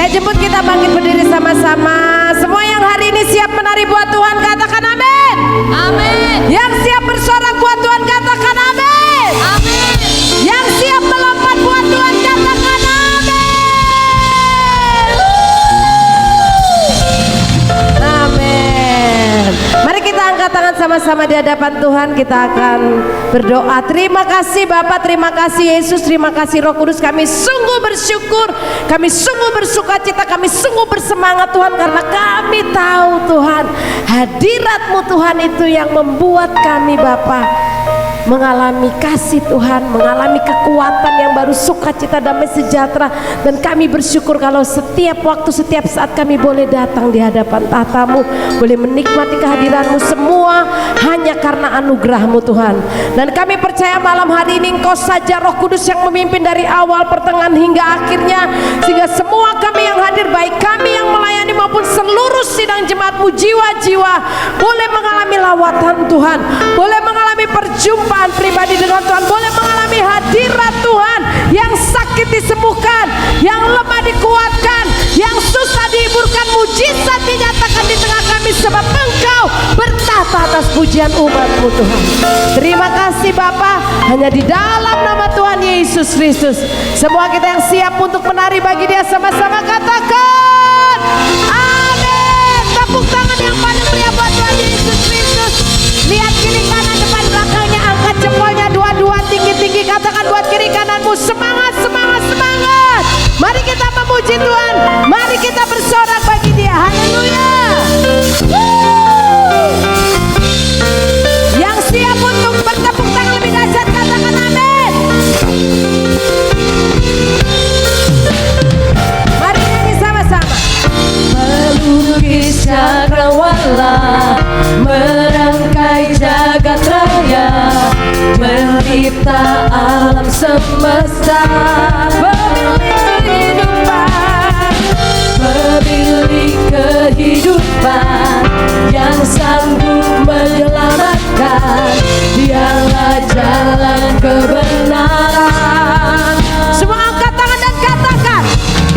Saya jemput kita bangkit berdiri sama-sama. Semua yang hari ini siap menari buat Tuhan katakan amin. Amin. Yang siap bersorak buat Tuhan katakan amin. Amin. Yang siap melompat buat Tuhan katakan amin. Amin. Mari kita angkat tangan sama-sama di hadapan Tuhan. Kita akan berdoa. Terima kasih Bapa, terima kasih Yesus, terima kasih Roh Kudus. Kami sungguh bersyukur, kami sungguh bersuka cita, kami sungguh bersemangat Tuhan, karena kami tahu Tuhan hadirat-Mu Tuhan itu yang membuat kami Bapa mengalami kasih Tuhan, mengalami kekuatan yang baru, sukacita, damai sejahtera. Dan kami bersyukur kalau setiap waktu, setiap saat kami boleh datang di hadapan tahta-Mu, boleh menikmati kehadiran-Mu, semua hanya karena anugerah-Mu Tuhan. Dan kami percaya malam hari ini Engkau saja Roh Kudus yang memimpin dari awal, pertengahan hingga akhirnya, sehingga semua kami yang hadir, baik kami yang melayani maupun seluruh sidang jemaat-Mu, jiwa-jiwa boleh mengalami lawatan Tuhan, boleh mengalami perjumpaan pribadi dengan Tuhan, boleh mengalami hadirat Tuhan. Yang sakit disembuhkan, yang lemah dikuatkan, yang susah dihiburkan, mujizat dinyatakan di tengah kami, sebab Engkau bertahta atas pujian umat-Mu Tuhan. Terima kasih Bapa, hanya di dalam nama Tuhan Yesus Kristus. Semua kita yang siap untuk menari bagi Dia, sama-sama katakan amin. Tepuk tangan yang paling meriah buat Tuhan Yesus Kristus. Lihat kiri kanan depan belakangnya, angkat jempolnya dua-dua tinggi-tinggi, katakan buat kiri kananmu, semangat, semangat, semangat. Mari kita memuji Tuhan, mari kita bersorak bagi Dia. Haleluya. Yang siap untuk bertepuk tangan lebih dahsyat katakan amin. Mari nyanyi sama-sama. Melukis cakrawala, merangkai jagat raya, mencipta alam semesta, pemilik kehidupan yang sanggup menyelamatkan. Dialah jalan kebenaran. Semua angkat tangan dan katakan,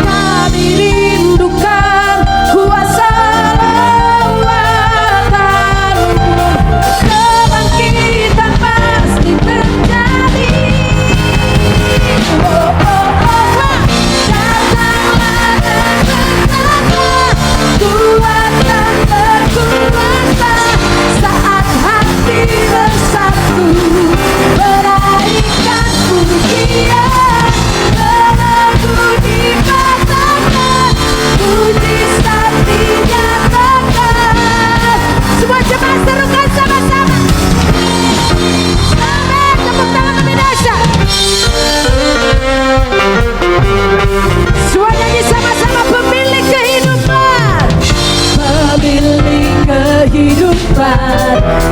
kami rindukan kuasa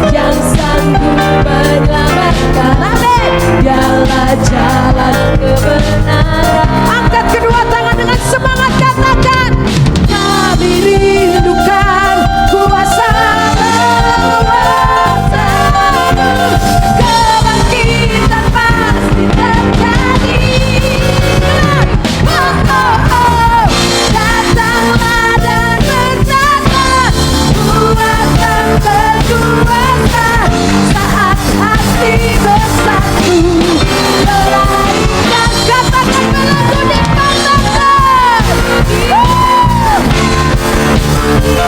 yang sanggup menyelamatkan. Dialah jalan kebenaran. Angkat kedua tangan dengan semangat, katakan kami rindukan kuasa kebangkitan pasti terjadi. Datanglah dan berkata kuasa berkuasa, saat hati bersatu meraihkan, katakan belenggu dipatahkan. The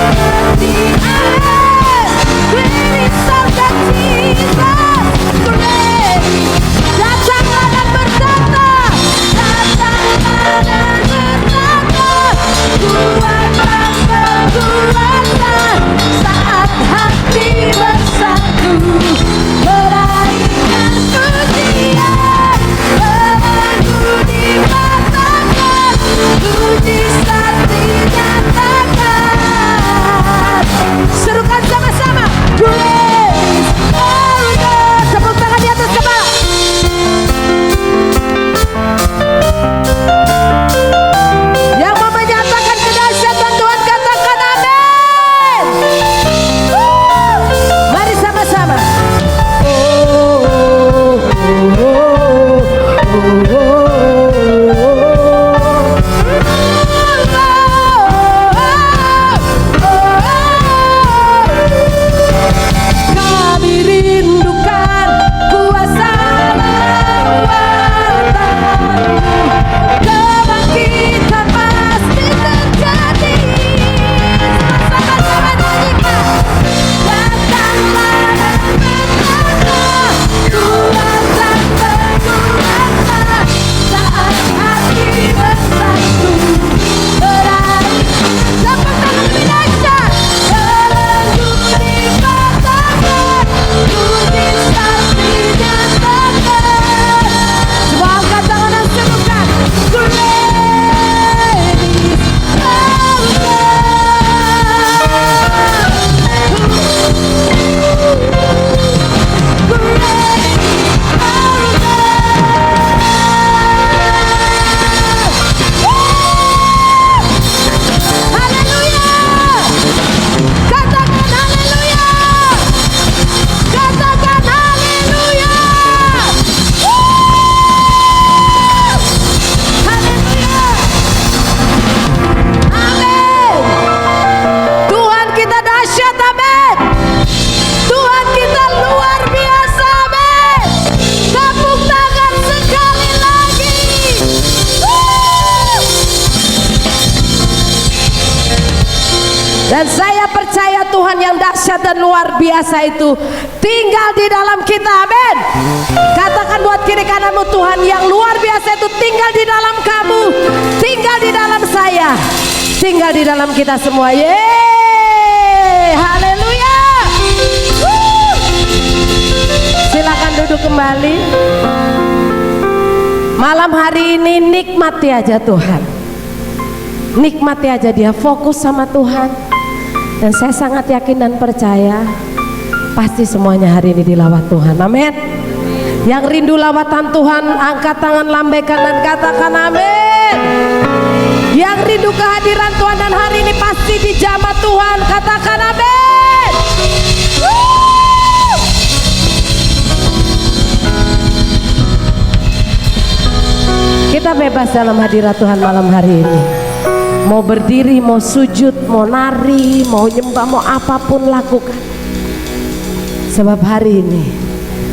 great soldier Jesus, great. Datanglah dan berkata, datanglah dan berkata, kuasa berkuasa, saat hati bersatu meraihkan pujian. Belenggu dipatahkan, mujizat dinyatakan. Serukan sama-sama, grace, oh God. Dan saya percaya Tuhan yang dahsyat dan luar biasa itu tinggal di dalam kita. Amin. Katakan buat kiri kananmu, Tuhan yang luar biasa itu tinggal di dalam kamu, tinggal di dalam saya, tinggal di dalam kita semua. Yeay, haleluya. Silakan duduk kembali. Malam hari ini nikmati aja Tuhan, nikmati aja dia, fokus sama Tuhan. Dan saya sangat yakin dan percaya pasti semuanya hari ini dilawat Tuhan. Amin. Yang rindu lawatan Tuhan angkat tangan, lambaikan dan katakan amin. Yang rindu kehadiran Tuhan dan hari ini pasti dijamah Tuhan, katakan amin. Kita bebas dalam hadirat Tuhan malam hari ini. Mau berdiri, mau sujud, mau nari, mau nyembah, mau apapun lakukan. Sebab hari ini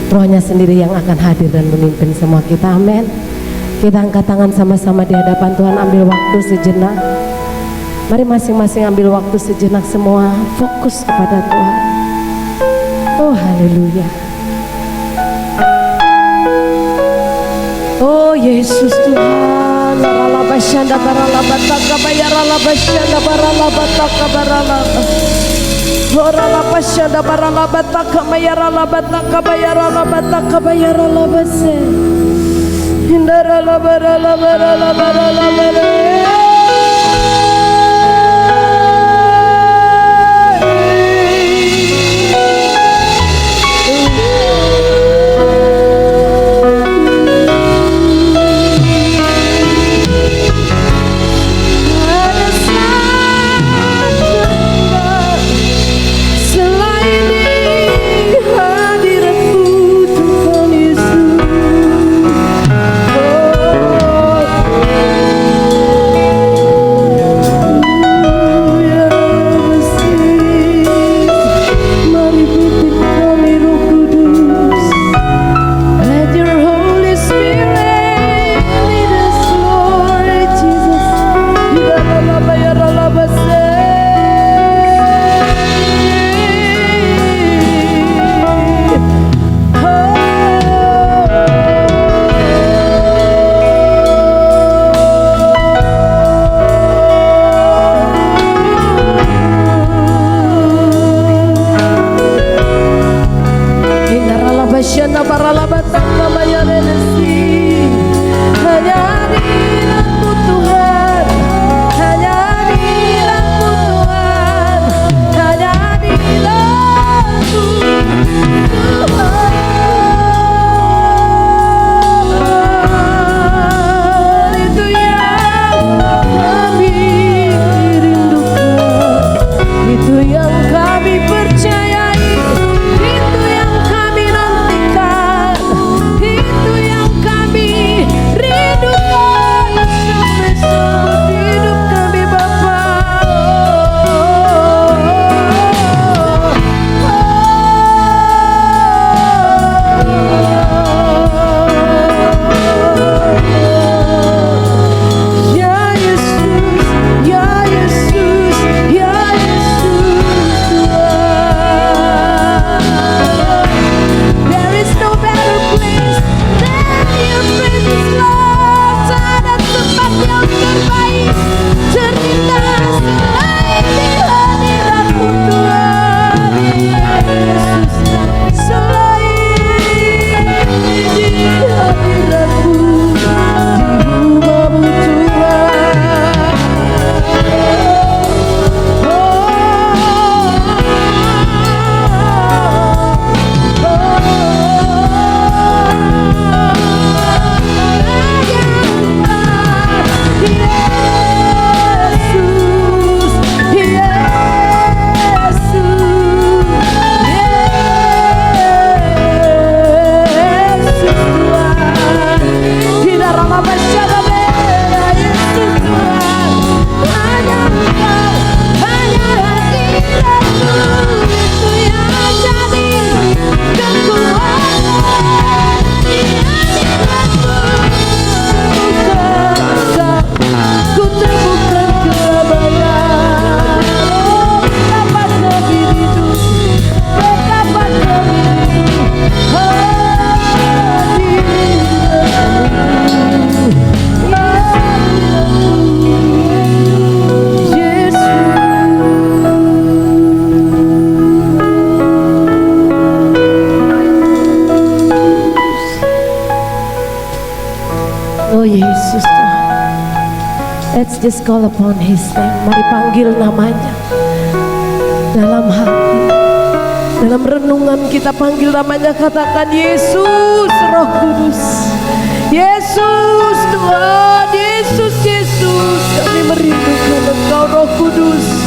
Rohnya sendiri yang akan hadir dan memimpin semua kita. Amin. Kita angkat tangan sama-sama di hadapan Tuhan, ambil waktu sejenak. Mari masing-masing ambil waktu sejenak, semua fokus kepada Tuhan. Oh haleluya. Oh Yesus Tuhan. Baralabashanda baralabataka bayaralabashanda baralabataka baralaba. Baralabashanda baralabataka bayaralabataka bayaralabataka bayaralabase. Hindaralabaralabaralabaralabarala. Let's just call upon His name. Mari panggil namanya dalam hati, dalam renungan kita panggil namanya, katakan Yesus, Roh Kudus, Yesus Tuhan, Yesus, Yesus, kami merindukan Engkau Roh Kudus.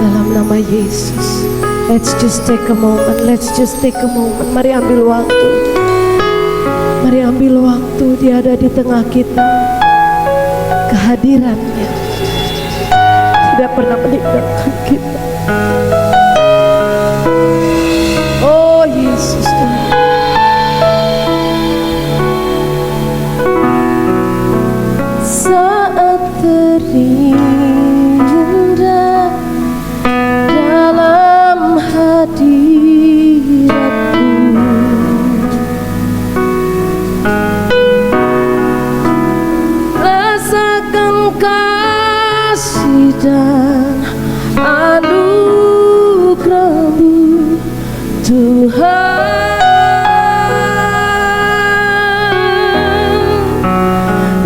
Dalam nama Yesus, let's just take a moment, let's just take a moment. Mari ambil waktu, mari ambil waktu. Dia ada di tengah kita. Kehadirannya tidak pernah meninggalkan kita. Oh Yesus Tuhan, saat terindah dalam hadiratmu, rasakan kasih dan anugerah-Mu Tuhan.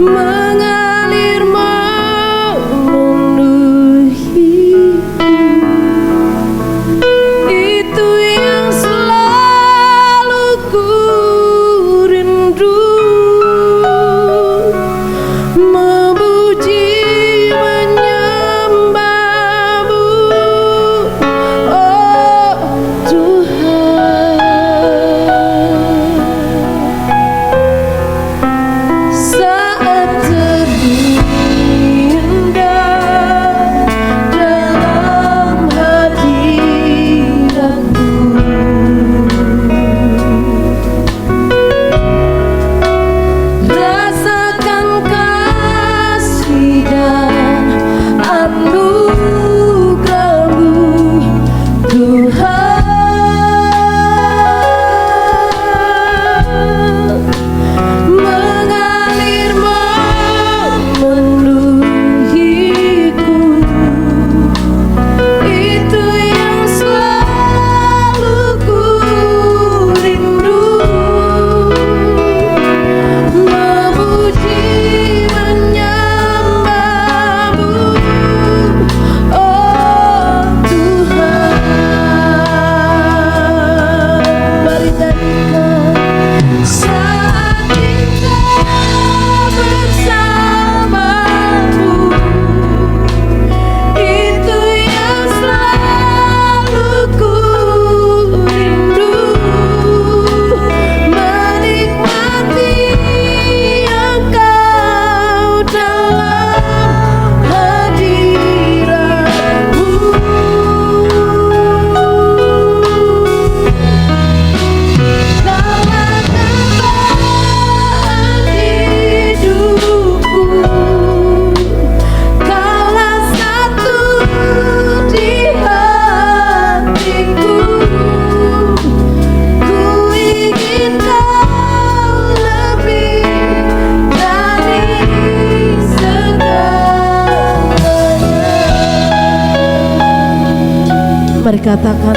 Mengalir memenuhiku, itu yang selalu ku rindu. Memuji menyembah-Mu, oh Tuhan. Saat terindah dalam hadirat-Mu, rasakan kasih dan anugerah-Mu Tuhan. Mengalir memenuhiku, itu yang selalu ku rindu. Memuji menyembah-Mu, oh Tuhan. Mari nyanyikan. Saat kita bersama-Mu, itu yang selalu ku rindu. Menikmati Engkau dalam hadirat-Mu. Kaulah tambahan hidupku, Kaulah satu di hatiku. Ku ingin Kau lebih dari segalanya. Mari katakan.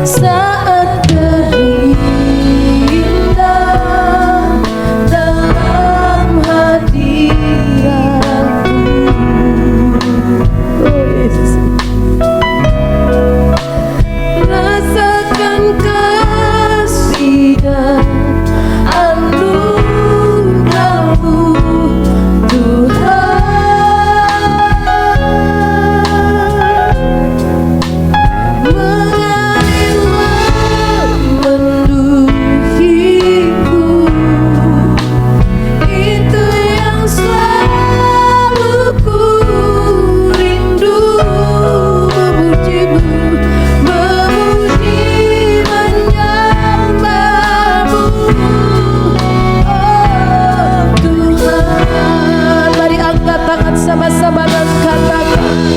Saat terindah dalam hadirat-Mu, oh Yesus. Rasakan kasih dan anugerah-Mu Tuhan. Mengalir memenuhiku, itu yang selalu ku rindu. Memuji-Mu, memuji menyembah-Mu, oh Tuhan. Mari angkat tangan sama-sama dan katakan,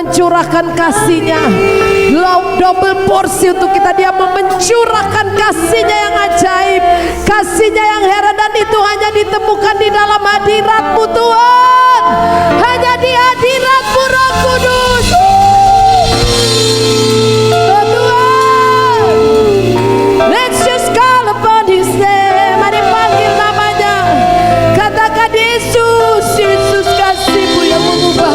mencurahkan kasih-Nya, double porsi untuk kita. Dia mau mencurahkan kasih-Nya yang ajaib, kasih-Nya yang heran, dan itu hanya ditemukan di dalam hadirat-Mu Tuhan, hanya di hadirat-Mu Roh Kudus. Oh Tuhan, let's just call upon His name. Mari panggil namanya, katakan Yesus, Yesus, kasih-Mu yang mengubah.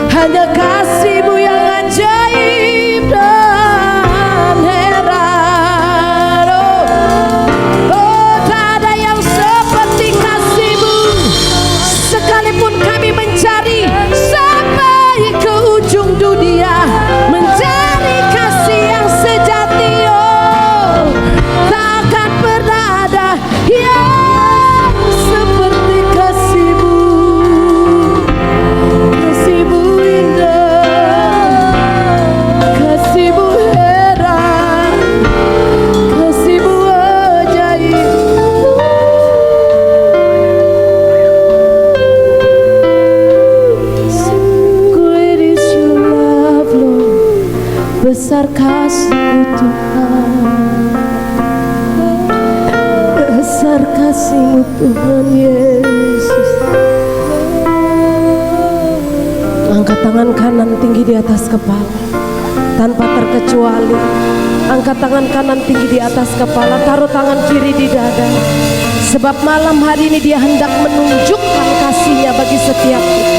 Hanya kasih-Mu yang ajaib dan heran. Oh, tak ada yang seperti kasih-Mu. Sekalipun kami mencari sampai ke ujung dunia, mencari kasih yang sejati, oh, takkan pernah ada yang seperti kasih-Mu. Kasih-Mu besar kasih-Mu Tuhan, besar kasih-Mu Tuhan Yesus. Angkat tangan kanan tinggi di atas kepala tanpa terkecuali. Angkat tangan kanan tinggi di atas kepala, taruh tangan kiri di dada. Sebab malam hari ini Dia hendak menunjukkan kasih-Nya bagi setiap kita.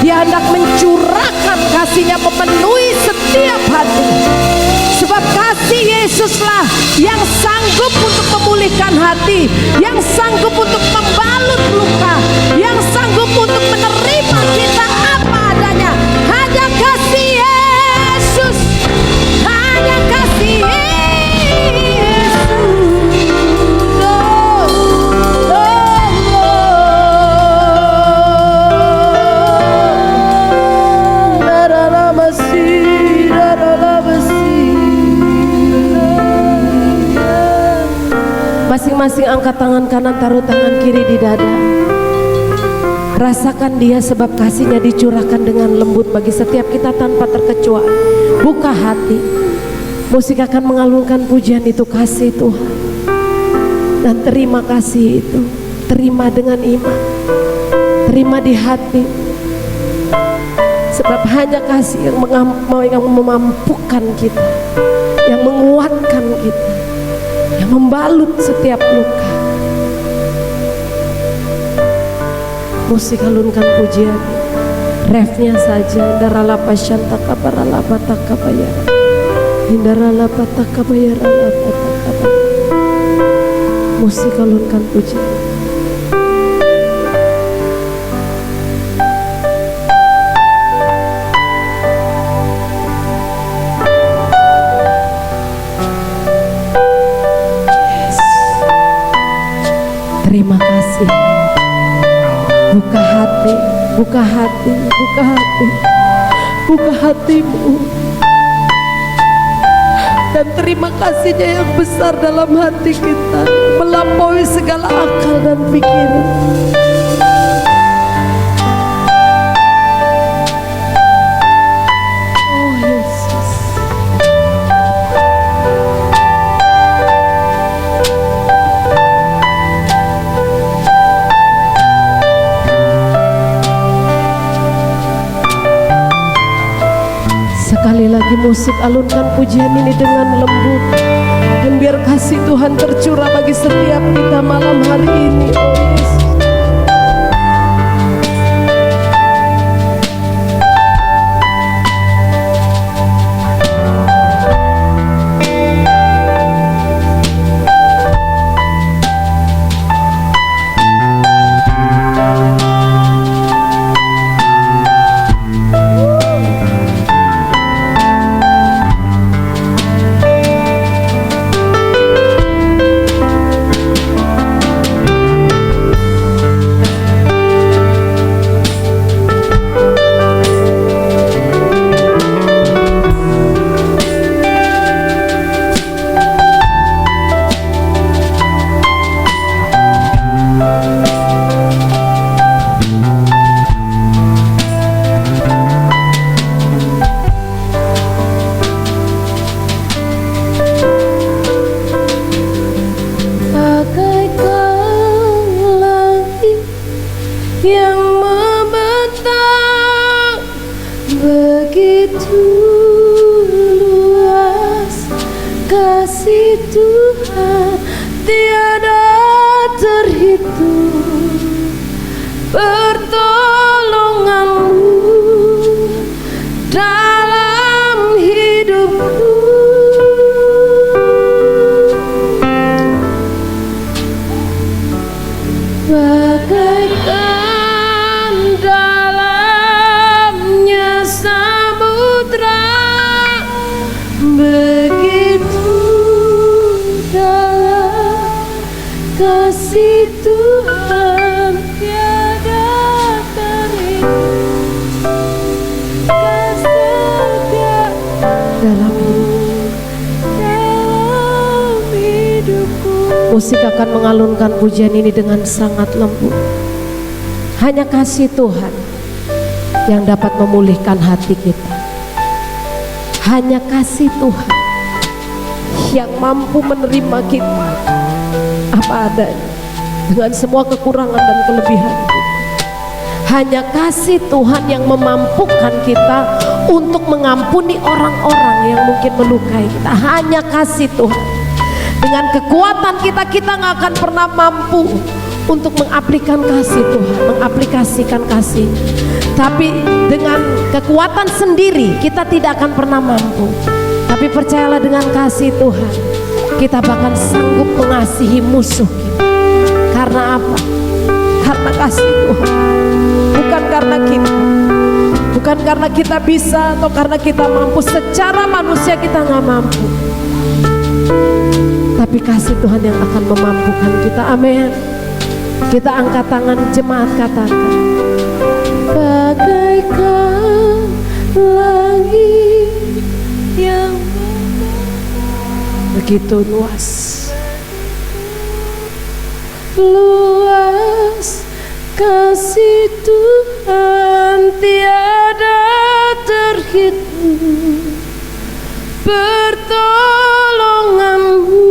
Dia hendak mencurahkan kasih-Nya, memenuhi setiap hati. Sebab kasih Yesuslah yang sanggup untuk memulihkan hati, yang sanggup untuk membalut luka, yang sanggup untuk menerima kita apa adanya. Hanya kasih Yesus, hanya kasih Yesus. Masing-masing angkat tangan kanan, taruh tangan kiri di dada. Rasakan Dia, sebab kasih-Nya dicurahkan dengan lembut bagi setiap kita tanpa terkecuali. Buka hati. Musik akan mengalunkan pujian itu, kasih Tuhan. Dan terima kasih itu, terima dengan iman, terima di hati. Sebab hanya kasih yang memampukan kita, yang menguatkan kita, yang membalut setiap luka. Musik alunkan pujian, refnya saja. Daralapa syantaka paralapa takabayara, hindaralapa takabayara lapa takabayara. Musik alunkan pujian. Terima kasih. Buka hati, buka hati, buka hati, buka hatimu. Dan terima kasih-Nya yang besar dalam hati kita, melampaui segala akal dan pikiran. Oh Yesus. Sekali lagi musik alunkan pujian ini dengan lembut, dan biar kasih Tuhan tercurah bagi setiap kita malam hari ini. Oh Yesus. kasih Tuhan tiada terhitung, pertolonganmu dalam hidupku. Bagaikan dalamnya samudra, begitu dalam kasih Tuhan tiada terhitung, setia dalam hidupku. Musik akan mengalunkan pujian ini dengan sangat lembut. Hanya kasih Tuhan yang dapat memulihkan hati kita. Hanya kasih Tuhan yang mampu menerima kita apa adanya, dengan semua kekurangan dan kelebihan kita. Hanya kasih Tuhan yang memampukan kita untuk mengampuni orang-orang yang mungkin melukai kita. Hanya kasih Tuhan. Dengan kekuatan kita nggak akan pernah mampu untuk mengaplikasikan kasih Tuhan, mengaplikasikan kasih. Tapi dengan kekuatan sendiri kita tidak akan pernah mampu. Tapi percayalah, dengan kasih Tuhan kita bahkan sanggup mengasihi musuh kita. Karena apa? Karena kasih Tuhan. Bukan karena kita, bukan karena kita bisa atau karena kita mampu. Secara manusia kita nggak mampu, tapi kasih Tuhan yang akan memampukan kita. Amin. Kita angkat tangan, jemaat, katakan, bagaikan langit yang begitu luas, luas kasih Tuhan tiada terhitung, pertolonganmu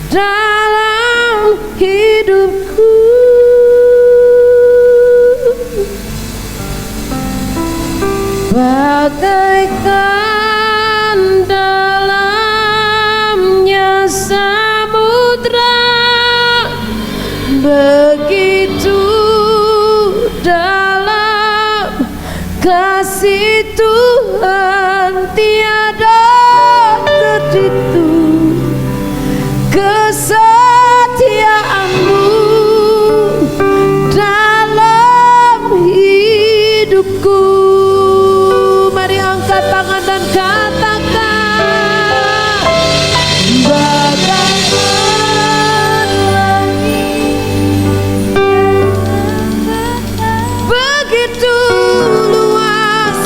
dalam hidupku. Bagaikan dalamnya samudra, begitu dalam kasih Tuhan tiada terhitung, kesetiaanmu dalam hidupku. Mari angkat tangan dan katakan, bagaikan langit begitu luas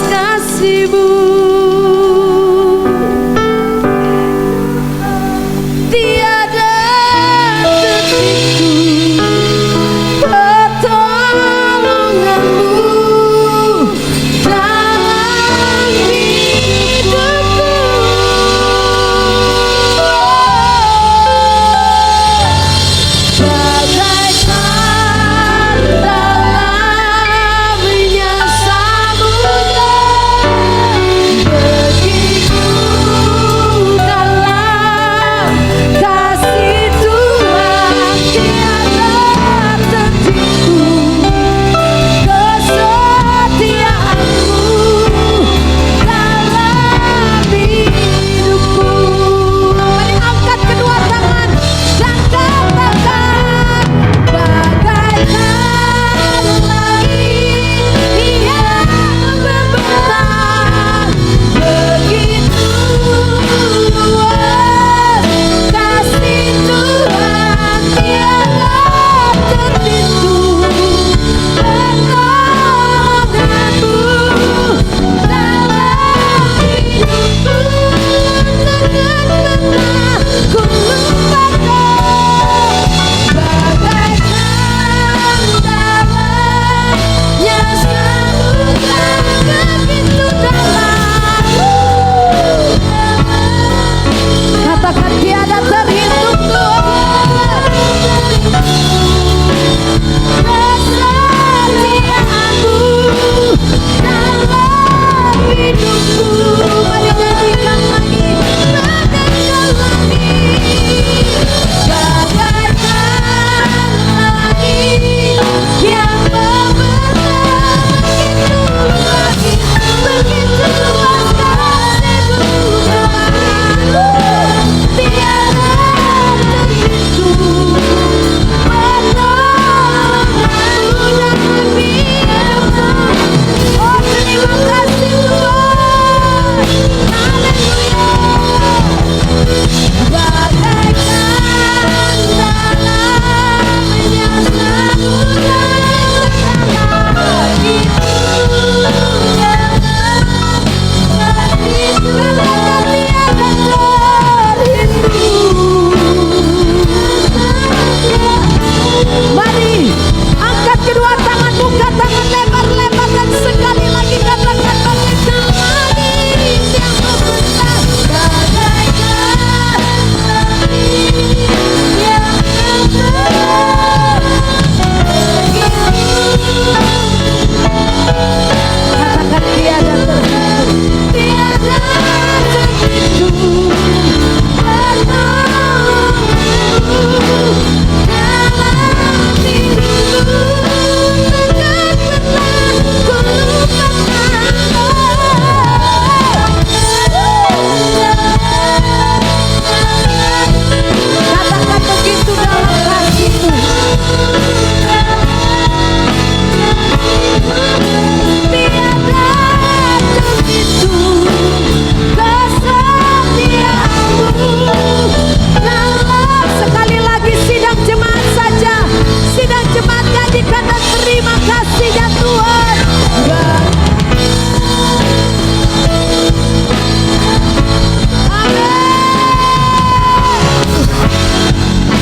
Sekali lagi sidang jemaat saja, sidang jemaat nyanyikan dan terima kasih ya Tuhan.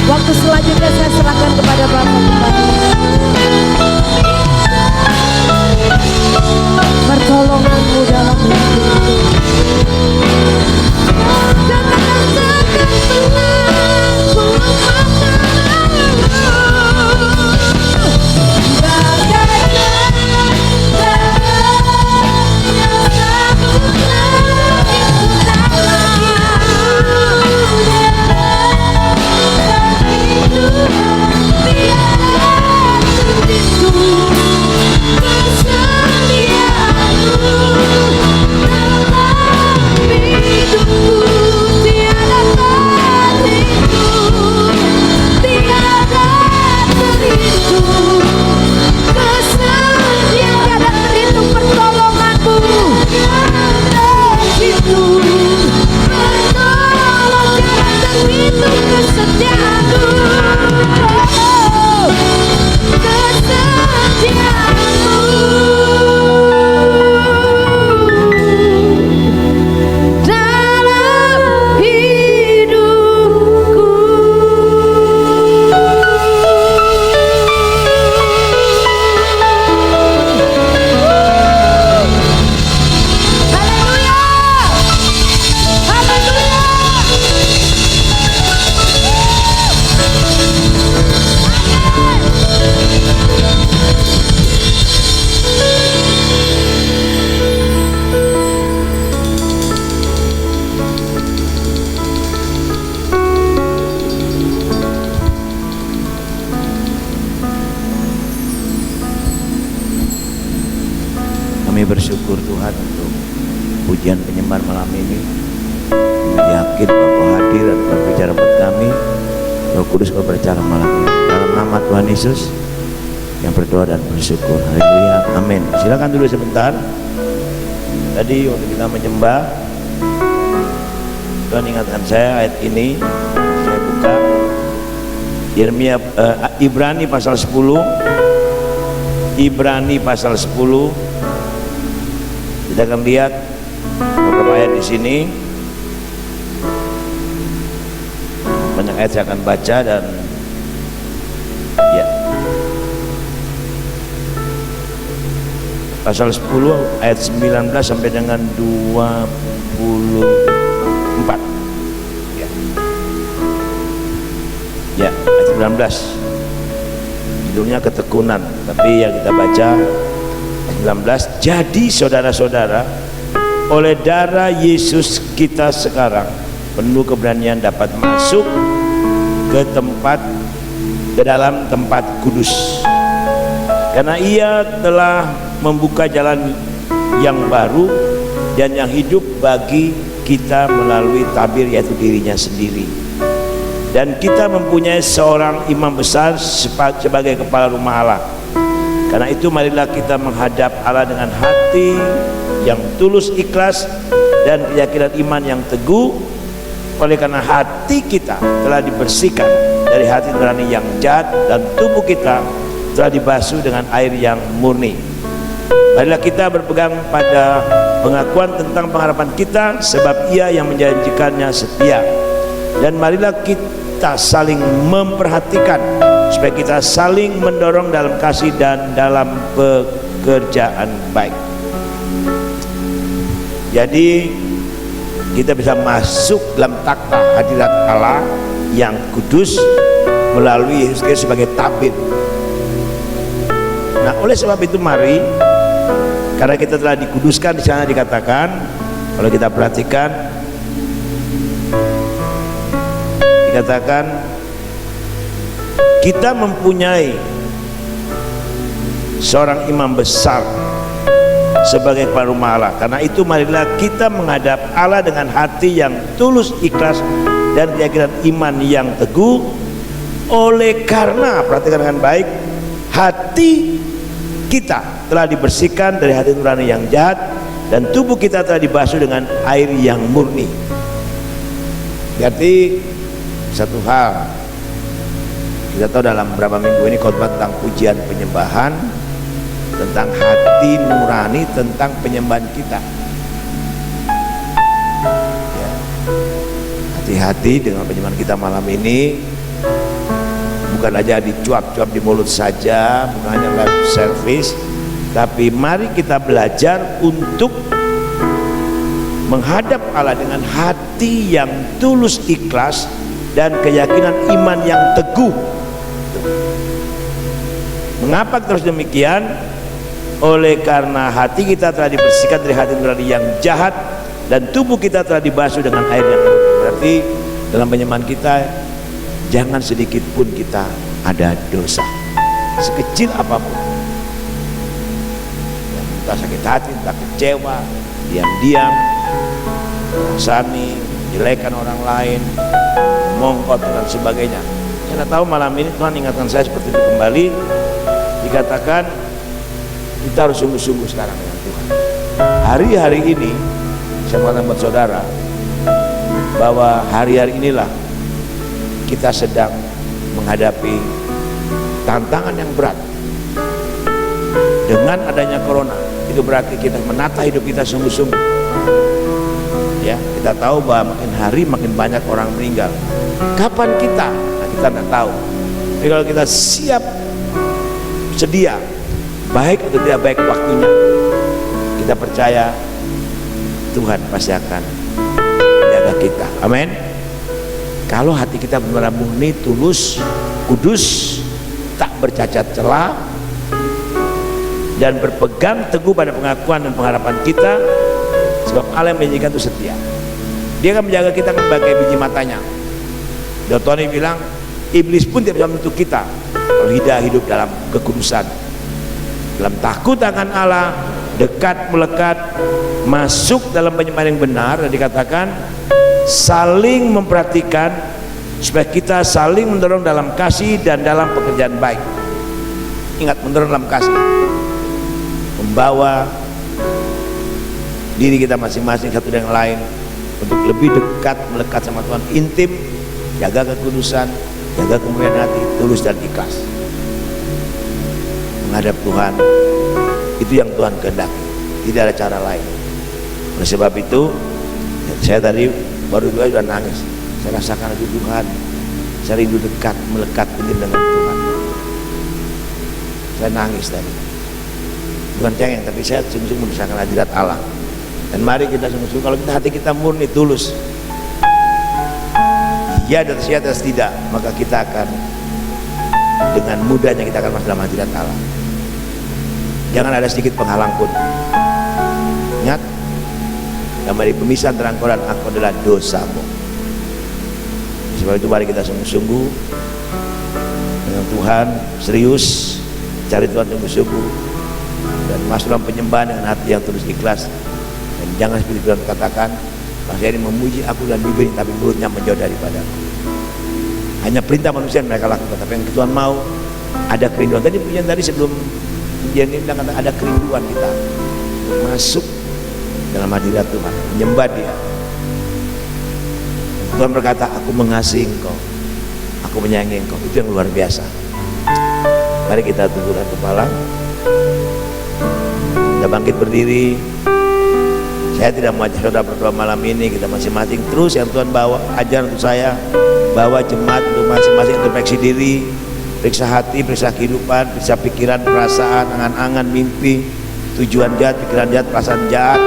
Waktu selanjutnya saya serahkan kepada Bapak kembali. Pertolonganmu dalam hidupku. Bersyukur Tuhan untuk pujian penyembahan malam ini. Kami yakin Bapa hadir dan berbicara buat kami. Roh Kudus berbicara malam ini. Dalam nama Tuhan Yesus yang berdoa dan bersyukur. Haleluya. Amin. Silakan dulu sebentar. Tadi waktu kita menyembah, Tuhan ingatkan saya ayat ini. Saya buka Yeremia Ibrani pasal 10. Ibrani pasal 10. Kita akan lihat beberapa ayat di sini. Banyak ayat saya akan baca dan ya. Pasal 10 ayat 19 sampai dengan 24. Ya. Ya, ayat 19. Judulnya ketekunan, tapi yang kita baca 19. Jadi saudara-saudara, oleh darah Yesus kita sekarang penuh keberanian dapat masuk ke dalam tempat kudus, karena Ia telah membuka jalan yang baru dan yang hidup bagi kita melalui tabir, yaitu dirinya sendiri. Dan kita mempunyai seorang imam besar sebagai kepala rumah Allah. Karena itu marilah kita menghadap Allah dengan hati yang tulus, ikhlas, dan keyakinan iman yang teguh. Oleh karena hati kita telah dibersihkan dari hati nurani yang jahat, dan tubuh kita telah dibasuh dengan air yang murni. Marilah kita berpegang pada pengakuan tentang pengharapan kita, sebab Ia yang menjanjikannya setia. Dan marilah kita saling memperhatikan, supaya kita saling mendorong dalam kasih dan dalam pekerjaan baik. Jadi kita bisa masuk dalam takhta hadirat Allah yang kudus melalui Yesus Kristus sebagai tabir. Nah, oleh sebab itu mari, karena kita telah dikuduskan, di sana dikatakan, kalau kita perhatikan, dikatakan kita mempunyai seorang imam besar sebagai kepala rumah Allah. Karena itu marilah kita menghadap Allah dengan hati yang tulus, ikhlas, dan keyakinan iman yang teguh. Oleh karena, perhatikan dengan baik, hati kita telah dibersihkan dari hati nurani yang jahat, dan tubuh kita telah dibasuh dengan air yang murni. Jadi satu hal, kita tahu dalam beberapa minggu ini khotbah tentang pujian penyembahan, tentang hati nurani, tentang penyembahan kita. Ya. Hati-hati dengan penyembahan kita malam ini, bukan aja dicuap-cuap di mulut saja, bukan hanya live service, tapi mari kita belajar untuk menghadap Allah dengan hati yang tulus, ikhlas, dan keyakinan iman yang teguh. Mengapa terus demikian? Oleh karena hati kita telah dibersihkan dari hati nurani yang jahat, dan tubuh kita telah dibasuh dengan air yang murni. Berarti dalam penyembahan kita jangan sedikit pun kita ada dosa, sekecil apapun. Entah sakit hati, entah kecewa, diam-diam, rasani, jelekan orang lain, mongkot dan sebagainya. Saya tahu malam ini Tuhan ingatkan saya seperti itu kembali. Dikatakan kita harus sungguh-sungguh sekarang dengan Tuhan. Hari-hari ini saya mengatakan buat saudara bahwa hari-hari inilah kita sedang menghadapi tantangan yang berat. Dengan adanya corona, itu berarti kita menata hidup kita sungguh-sungguh. Ya, kita tahu bahwa makin hari makin banyak orang meninggal. Kapan kita? Nah, kita tidak tahu. Tapi kalau kita siap, sedia, baik atau tidak baik waktunya, kita percaya Tuhan pasti akan menjaga kita. Amin. Kalau hati kita benar-benar murni, tulus, kudus, tak bercacat celah, dan berpegang teguh pada pengakuan dan pengharapan kita, sebab Allah yang menjanjikan itu setia. Dia akan menjaga kita sebagai biji matanya. Tony bilang, iblis pun tidak bisa menyentuh kita kalau hidup dalam kekudusan, dalam takut akan Allah, dekat melekat, masuk dalam penyembahan yang benar. Dan dikatakan saling memperhatikan supaya kita saling mendorong dalam kasih dan dalam pekerjaan baik. Ingat, mendorong dalam kasih, membawa diri kita masing-masing satu dengan lain untuk lebih dekat melekat sama Tuhan, intim, jaga kekudusan, jaga kemuliaan hati, tulus dan ikhlas menghadap Tuhan. Itu yang Tuhan kehendaki, tidak ada cara lain. Oleh sebab itu saya tadi baru juga sudah nangis. Saya rasakan itu Tuhan, saya rindu dekat melekat intim dengan Tuhan. Saya nangis tadi, bukan cengeng, tapi saya sungguh-sungguh merasakan hadirat Allah. Dan mari kita sungguh-sungguh, kalau kita hati kita murni, tulus, ya dan ya dan tidak, maka kita akan dengan mudahnya kita akan masuk dalam hadirat Allah. Jangan ada sedikit penghalang pun. Ingat, yang menjadi pemisah antara engkau dan aku adalah dosamu. Sebab itu mari kita sungguh-sungguh dengan Tuhan, serius cari Tuhan sungguh-sungguh, dan masuk dalam penyembahan dengan hati yang tulus, ikhlas. Dan jangan seperti Tuhan katakan, manusia ini memuji aku dan bibirnya, tapi mulutnya menjauh daripadaku. Hanya perintah manusia yang mereka lakukan, tapi yang Tuhan mau ada kerinduan. Tadi pujian tadi sebelum pujian ini bilang ada kerinduan kita untuk masuk dalam hadirat Tuhan, menyembah Dia. Tuhan berkata, aku mengasihi engkau, aku menyayangi engkau. Itu yang luar biasa. Mari kita tundukkan kepala, kita bangkit berdiri. Saya tidak mau ajak saudara berdoa malam ini, kita masing-masing terus yang Tuhan bawa, ajar untuk saya, bawa jemaat untuk masing-masing introspeksi diri, periksa hati, periksa kehidupan, periksa pikiran, perasaan, angan-angan, mimpi, tujuan jahat, pikiran jahat, perasaan jahat,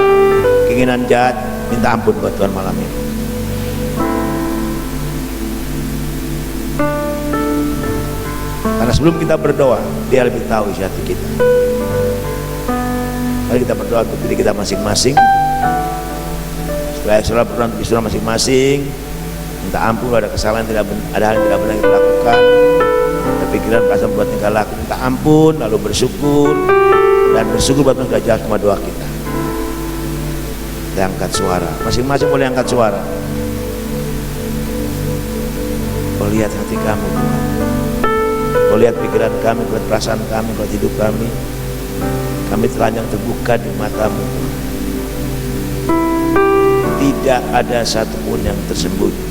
keinginan jahat. Minta ampun buat Tuhan malam ini. Karena sebelum kita berdoa, Dia lebih tahu isi hati kita. Mari kita berdoa untuk diri kita masing-masing. Setelah saudara berdoa untuk saudara masing-masing, minta ampun ada kesalahan, ada hal yang tidak benar kita lakukan, ada pikiran, perasaan, buat tingkah laku, minta ampun, lalu bersyukur, dan bersyukur buat Tuhan sudah jawab semua doa kita. Kita angkat suara, masing-masing boleh angkat suara. Kau lihat hati kami Tuhan, Kau lihat pikiran kami, Kau lihat perasaan kami, Kau lihat hidup kami. Kami telanjang terbuka di mata-Mu. Tidak ada satupun yang tersembunyi.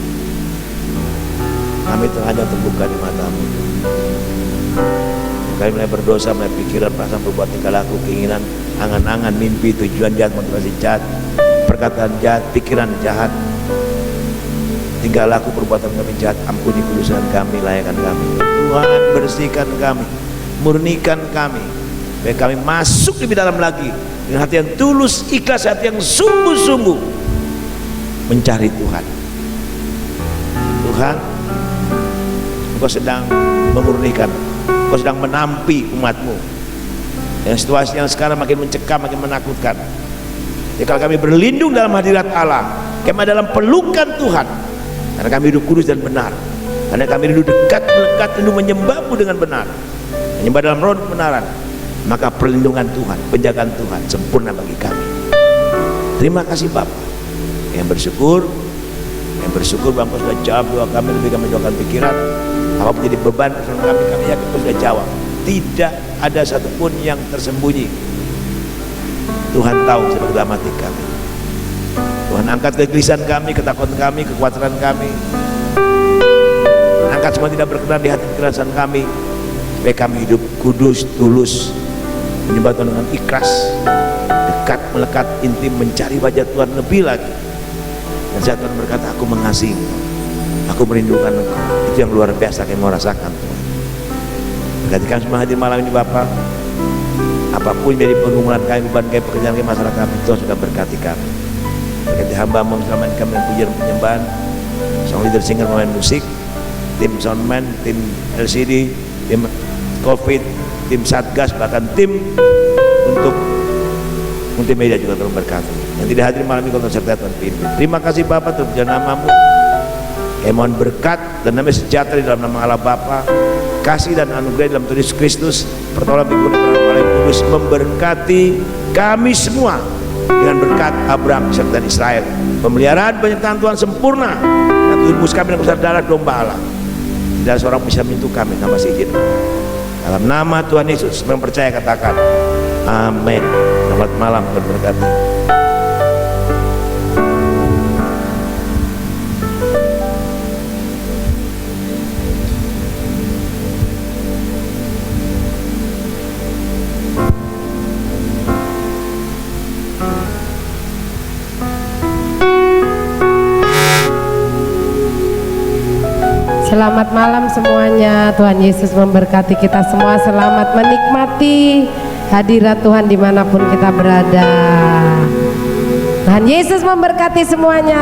Kami hanya terbuka di matamu. Kami mulai berdosa, mulai pikiran, perasaan, perbuatan, tingkah laku, keinginan, angan-angan, mimpi, tujuan jahat, motivasi jahat, perkataan jahat, pikiran jahat, tingkah laku, perbuatan kami jahat. Ampuni kuduskan kami, layakan kami. Tuhan, bersihkan kami, murnikan kami, supaya kami masuk lebih dalam lagi dengan hati yang tulus, ikhlas, hati yang sungguh-sungguh mencari Tuhan. Tuhan, Engkau sedang memurnikan, Engkau sedang menampi umatmu yang situasi yang sekarang makin mencekam, makin menakutkan. Jadi kalau kami berlindung dalam hadirat Allah, kami dalam pelukan Tuhan, karena kami hidup kudus dan benar, karena kami hidup dekat, melekat, rindu menyembahmu dengan benar, menyembah dalam roh kebenaran, maka perlindungan Tuhan, penjagaan Tuhan sempurna bagi kami. Terima kasih Bapa. Yang bersyukur Bapa sudah jawab doa kami, lebih kami doakan pikiran, apa menjadi beban bersama kami yakin Kau sudah jawab. Tidak ada satupun yang tersembunyi. Tuhan tahu sebab dalam hati kami. Tuhan angkat kegelisahan kami, ketakutan kami, kekhawatiran kami. Tuhan angkat semua tidak berkenan di hati pikiran kami, supaya kami hidup kudus, tulus, menyembah Tuhan dengan ikhlas, dekat, melekat, intim, mencari wajah Tuhan lebih lagi. Dan saat Tuhan berkata, aku mengasihi, aku merindukan Engkau. Itu yang luar biasa kami mau rasakan Tuhan. Berkati kami semua hadir malam ini Bapa. Apapun menjadi pergumulan kami, beban kami, pekerjaan kami, masalah kami, Tuhan sudah berkati kami. Berkati hamba-Mu selama kami dengan pujian penyembahan, sang leader singer pemain musik, tim soundman, tim LCD, tim COVID, tim Satgas, bahkan tim untuk multimedia juga Tuhan berkati. Yang tidak hadir malam ini Kau sertai Tuhan pimpin. Terima kasih Bapa, terpuji nama-Mu. Kami mohon berkat dan damai sejahtera di dalam nama Allah Bapa, kasih dan anugerah dalam Tuhan Yesus Kristus, pertolongan Tuhan Allah Kudus memberkati kami semua dengan berkat Abraham, Ishak dan Israel, pemeliharaan penyertaan Tuhan sempurna, dan tubuh kami dengan besar darah domba Allah. Tidak ada seorang bisa menyentuh kami tanpa seizin. Dalam nama Tuhan Yesus, yang percaya katakan amin. Selamat malam, Tuhan berkati. Selamat malam semuanya. Tuhan Yesus memberkati kita semua. Selamat menikmati hadirat Tuhan dimanapun kita berada. Tuhan Yesus memberkati semuanya.